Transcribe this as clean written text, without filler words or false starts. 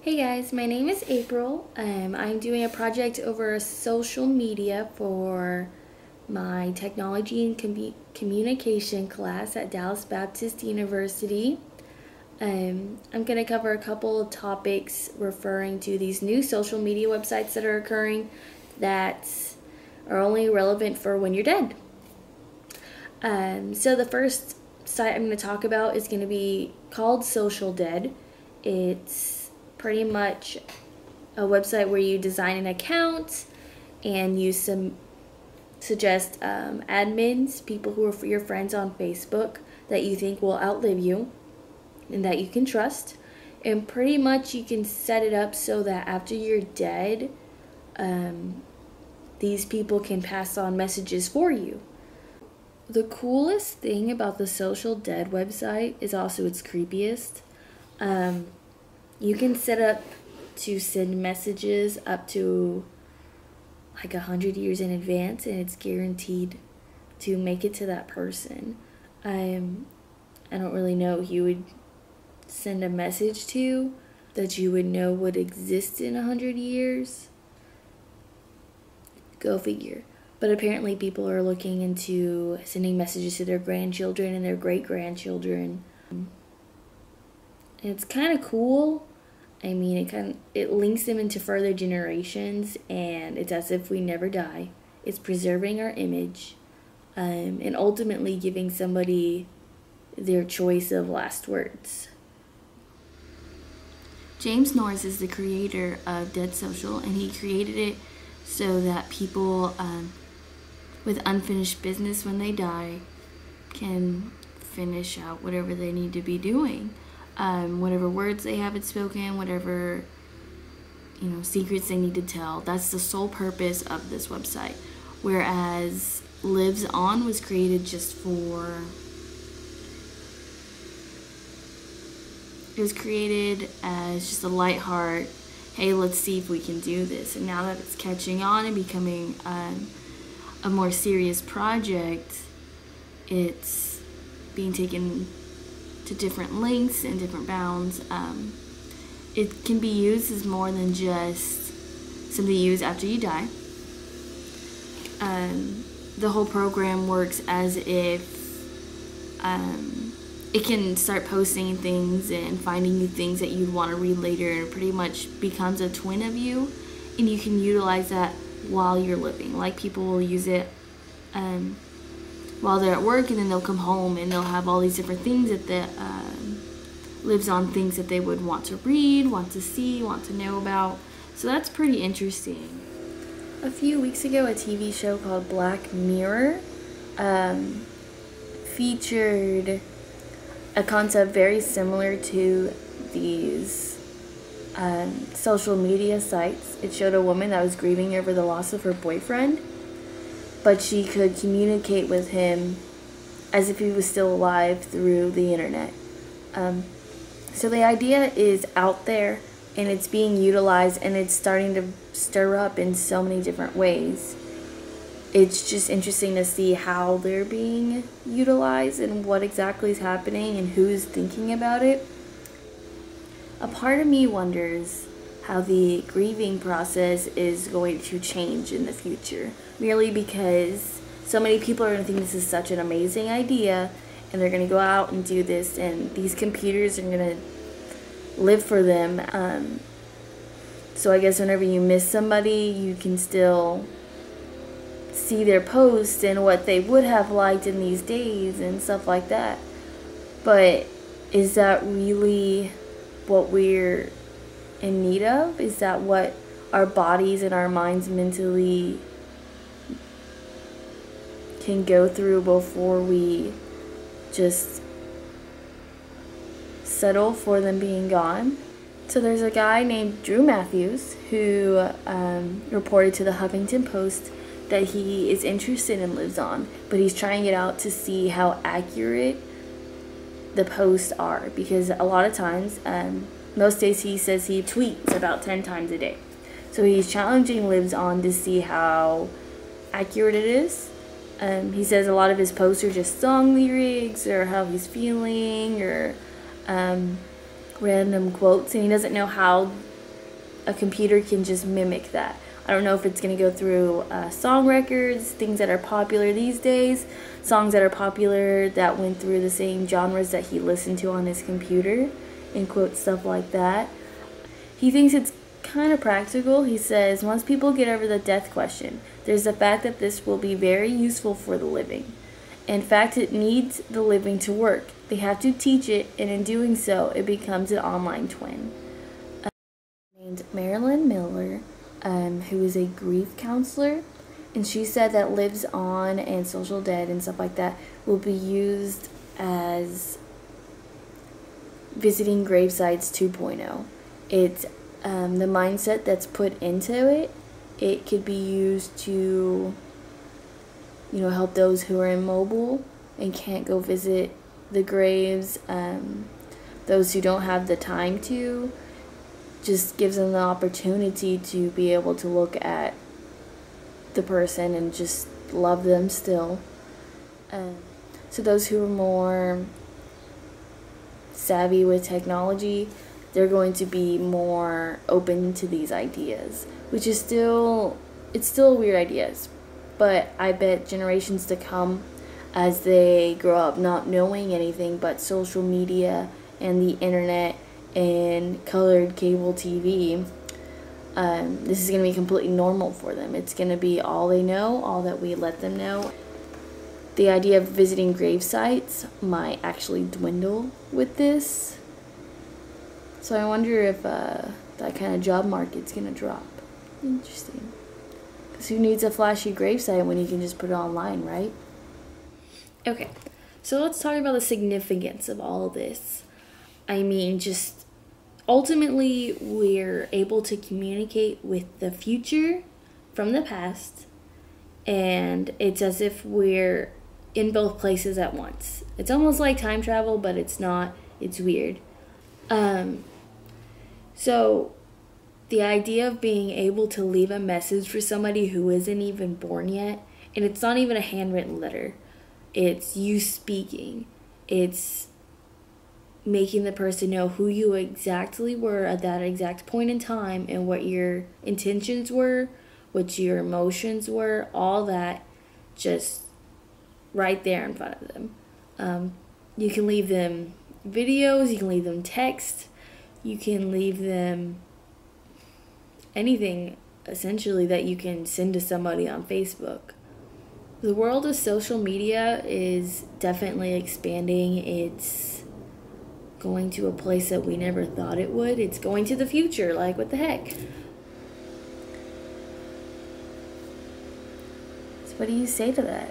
Hey guys, my name is April. I'm doing a project over social media for my technology and communication class at Dallas Baptist University. I'm going to cover a couple of topics referring to these new social media websites that are occurring that are only relevant for when you're dead. So the first site I'm going to talk about is going to be called Social Dead. It's pretty much a website where you design an account and you suggest admins, people who are your friends on Facebook that you think will outlive you and that you can trust. And pretty much you can set it up so that after you're dead, these people can pass on messages for you. The coolest thing about the Social Dead website is also its creepiest. You can set up to send messages up to like 100 years in advance, and it's guaranteed to make it to that person. I don't really know who you would send a message to that you would know would exist in 100 years. Go figure. But apparently people are looking into sending messages to their grandchildren and their great-grandchildren. And it's kind of cool. I mean, it links them into further generations, and it's as if we never die. It's preserving our image, and ultimately giving somebody their choice of last words. James Norris is the creator of Dead Social, and he created it so that people with unfinished business when they die can finish out whatever they need to be doing. Whatever words they haven't spoken, whatever secrets they need to tell. That's the sole purpose of this website. Whereas Lives On was created just for... It was created as just a light heart, hey, let's see if we can do this. And now that it's catching on and becoming a more serious project, it's being taken to different lengths and different bounds. It can be used as more than just something you use after you die. The whole program works as if it can start posting things and finding new things that you'd want to read later, and it pretty much becomes a twin of you, and you can utilize that while you're living. Like, people will use it while they're at work, and then they'll come home and they'll have all these different things that Lives On things that they would want to read, want to see, want to know about. So that's pretty interesting. A few weeks ago, a TV show called Black Mirror featured a concept very similar to these social media sites. It showed a woman that was grieving over the loss of her boyfriend, but she could communicate with him as if he was still alive through the internet. So the idea is out there, and it's being utilized, and it's starting to stir up in so many different ways. It's just interesting to see how they're being utilized and what exactly is happening and who's thinking about it. A part of me wonders how the grieving process is going to change in the future, merely because so many people are going to think this is such an amazing idea, and they're going to go out and do this, and these computers are going to live for them. So I guess whenever you miss somebody, you can still see their posts and what they would have liked in these days and stuff like that. But is that really what we're in need of? Is that what our bodies and our minds mentally can go through before we just settle for them being gone? So there's a guy named Drew Matthews who reported to the Huffington Post that he is interested in Lives On, but he's trying it out to see how accurate the posts are, because a lot of times, most days he says he tweets about 10 times a day. So he's challenging Lives On to see how accurate it is. He says a lot of his posts are just song lyrics or how he's feeling or random quotes, and he doesn't know how a computer can just mimic that. I don't know if it's going to go through song records, things that are popular these days, songs that are popular that went through the same genres that he listened to on his computer, and quote stuff like that. He thinks it's kind of practical. He says, once people get over the death question, there's the fact that this will be very useful for the living. In fact, it needs the living to work. They have to teach it, and in doing so, it becomes an online twin. Named Marilyn Miller, who is a grief counselor, and she said that Lives On and Social Dead and stuff like that will be used as visiting gravesites 2.0. It's the mindset that's put into it. It could be used to, help those who are immobile and can't go visit the graves, those who don't have the time to. Just gives them the opportunity to be able to look at the person and just love them still. So those who are more savvy with technology, they're going to be more open to these ideas, which is it's still weird ideas, but I bet generations to come, as they grow up not knowing anything but social media and the internet and colored cable TV, this is going to be completely normal for them. It's going to be all they know, all that we let them know. The idea of visiting grave sites might actually dwindle with this. So I wonder if that kind of job market's going to drop. Interesting. Because who needs a flashy gravesite when you can just put it online, right? Okay, so let's talk about the significance of all of this. I mean, just ultimately, we're able to communicate with the future from the past, and it's as if we're in both places at once. It's almost like time travel, but it's not. It's weird. So the idea of being able to leave a message for somebody who isn't even born yet, and it's not even a handwritten letter. It's you speaking. It's making the person know who you exactly were at that exact point in time and what your intentions were, what your emotions were, all that just right there in front of them. You can leave them videos, you can leave them text, you can leave them anything essentially that you can send to somebody on Facebook. The world of social media is definitely expanding. It's going to a place that we never thought it would. It's going to the future, like what the heck? So what do you say to that?